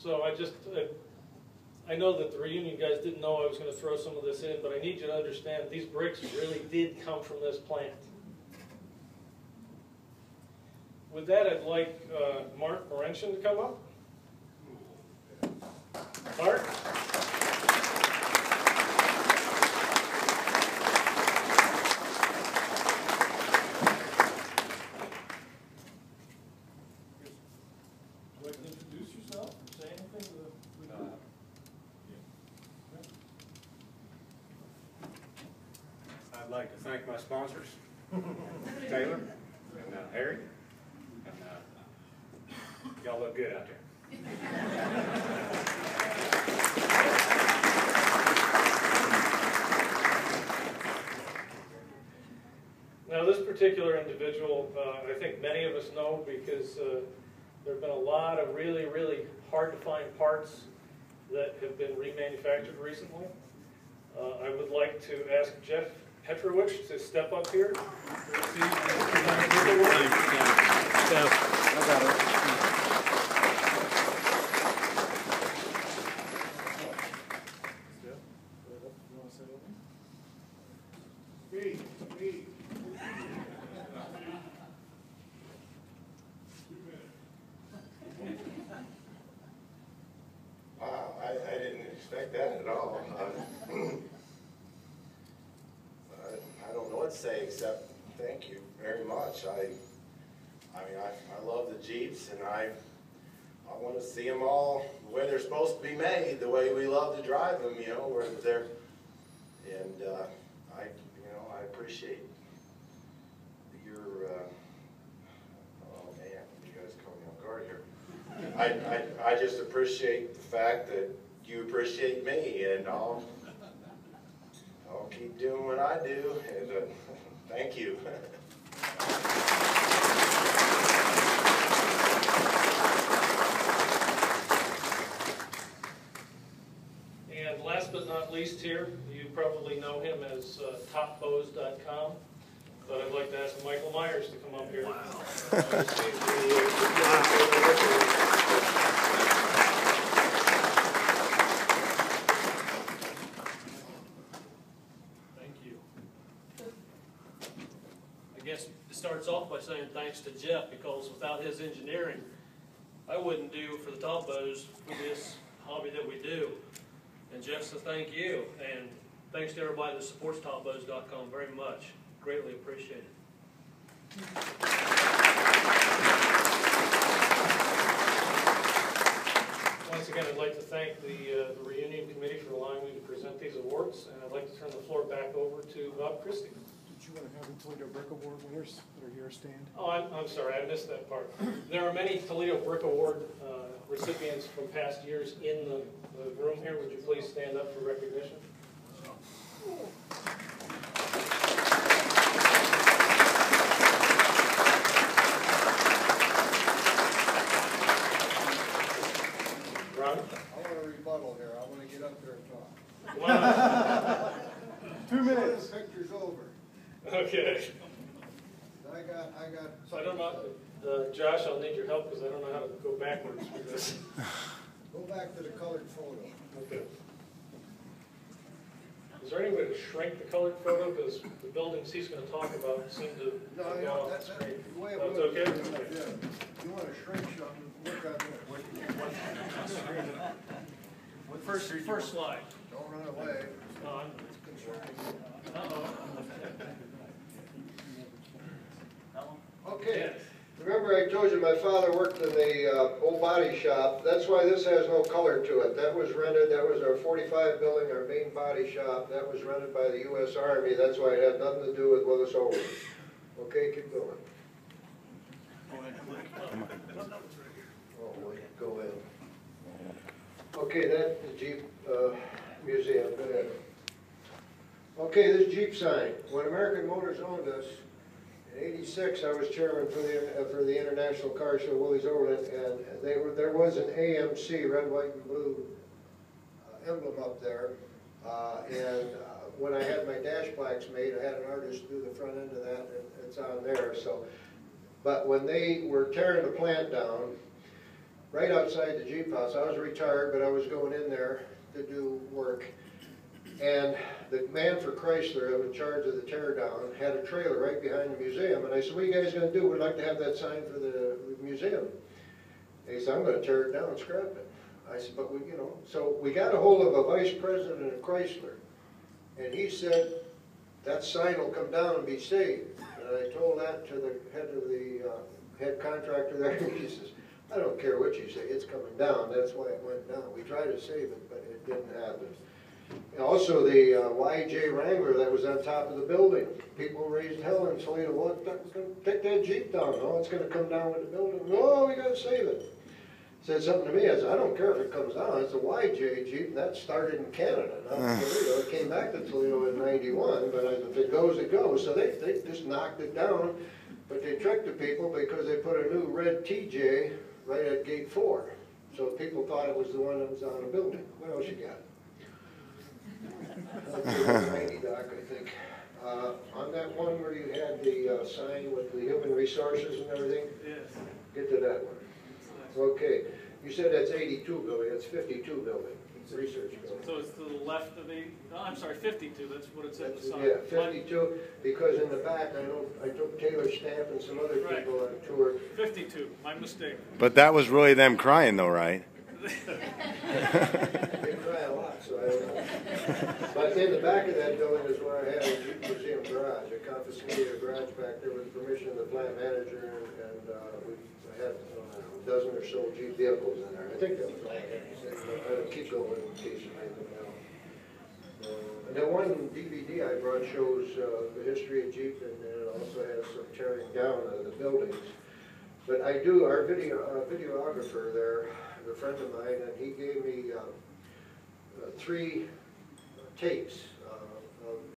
So I know that the reunion guys didn't know I was going to throw some of this in, but I need you to understand these bricks really did come from this plant. With that, I'd like Mark Morenchen to come up. Mark? Would you like to introduce yourself or say anything to the group? I'd like to thank my sponsors, Taylor and Harry, and y'all look good out there. Now this particular individual, I think many of us know because there have been a lot of really, really hard to find parts that have been remanufactured recently. I would like to ask Jeff Petrovich to step up here. I got it. Wow, I didn't expect that at all. I don't know what to say except thank you very much. I mean, I love the Jeeps, and I want to see them all the way they're supposed to be made, the way we love to drive them, you know, where they're, and I appreciate your, oh man, you guys caught me off guard here. I just appreciate the fact that you appreciate me, and I'll keep doing what I do, and thank you. And last but not least here, you probably know him as topbows.com, but I'd like to ask Michael Myers to come up here. Wow. I guess it starts off by saying thanks to Jeff, because without his engineering, I wouldn't do for the top bows for this hobby that we do. And Jeff says thank you, and thanks to everybody that supports topbows.com very much. Greatly appreciate it. Once again, I'd like to thank the reunion committee for allowing me to present these awards, and I'd like to turn the floor back over to Bob Christie. Did you want to have the Toledo Brick Award winners that are here stand? Oh, I'm sorry, I missed that part. There are many Toledo Brick Award recipients from past years in the room here. Would you please stand up for recognition? Ron? I want a rebuttal here. I want to get up there and talk. Wow. 2 minutes. The picture's over. Okay. I got. So I don't know, Josh, I'll need your help because I don't know how to go backwards with this. Go back to the colored photo. Okay. Is there any way to shrink the colored photo? Because the buildings he's going to talk about seem to No, go you know, off the that's screen. the way it Oh, it's was. okay? Yeah. You want to shrink something, look at it. First slide. Don't run away. No, It's concerning. Okay. Yes. Remember I told you my father worked in the old body shop. That's why this has no color to it. That was rented, that was our 45 building, our main body shop. That was rented by the U.S. Army. That's why it had nothing to do with Willys Overland. Okay, keep going. Oh, wait, go ahead. Okay, that's the Jeep museum. Go ahead. Okay, this Jeep sign. When American Motors owned us, in '86, I was chairman for the International Car Show, Willys Overland, and there was an AMC, red, white, and blue emblem up there. When I had my dash plaques made, I had an artist do the front end of that, and it's on there. So, but when they were tearing the plant down, right outside the Jeep house. I was retired, but I was going in there to do work. And the man for Chrysler that was in charge of the tear down had a trailer right behind the museum. And I said, what are you guys going to do? We'd like to have that sign for the museum. And he said, I'm going to tear it down and scrap it. I said, but we, you know. So we got a hold of a vice president of Chrysler. And he said, that sign will come down and be saved. And I told that to the head of the head contractor there. He says, I don't care what you say, it's coming down. That's why it went down. We tried to save it, but it didn't happen. Also, the YJ Wrangler that was on top of the building. People raised hell in Toledo. What? Take that Jeep down. No, it's going to come down with the building. No, we got to save it. Said something to me. I said, I don't care if it comes down. It's a YJ Jeep, and that started in Canada, not Toledo. It came back to Toledo in '91, but if it goes, it goes. So they just knocked it down, but they tricked the people because they put a new red TJ right at gate 4. So people thought it was the one that was on the building. What else you got? Doc, I think. On that one where you had the sign with the human resources and everything? Yes. Get to that one. Okay. You said that's 82 building. That's 52 building. Research building. So it's to the left of the, oh, I'm sorry, 52, that's what it said in the sign. Yeah, 52, because in the back, I took Taylor Stamp and some other people on a tour. 52, my mistake. But that was really them crying though, right? They cry a lot, so I don't know. But in the back of that building is where I had a Jeep Museum garage. I confiscated a garage back there with permission of the plant manager, and I had a dozen or so Jeep vehicles in there. I think that was all. I'll keep going in case you anything else. And then one DVD I brought shows the history of Jeep, and it also has some tearing down of the buildings. But I do, our videographer there, a friend of mine, and he gave me 3 tapes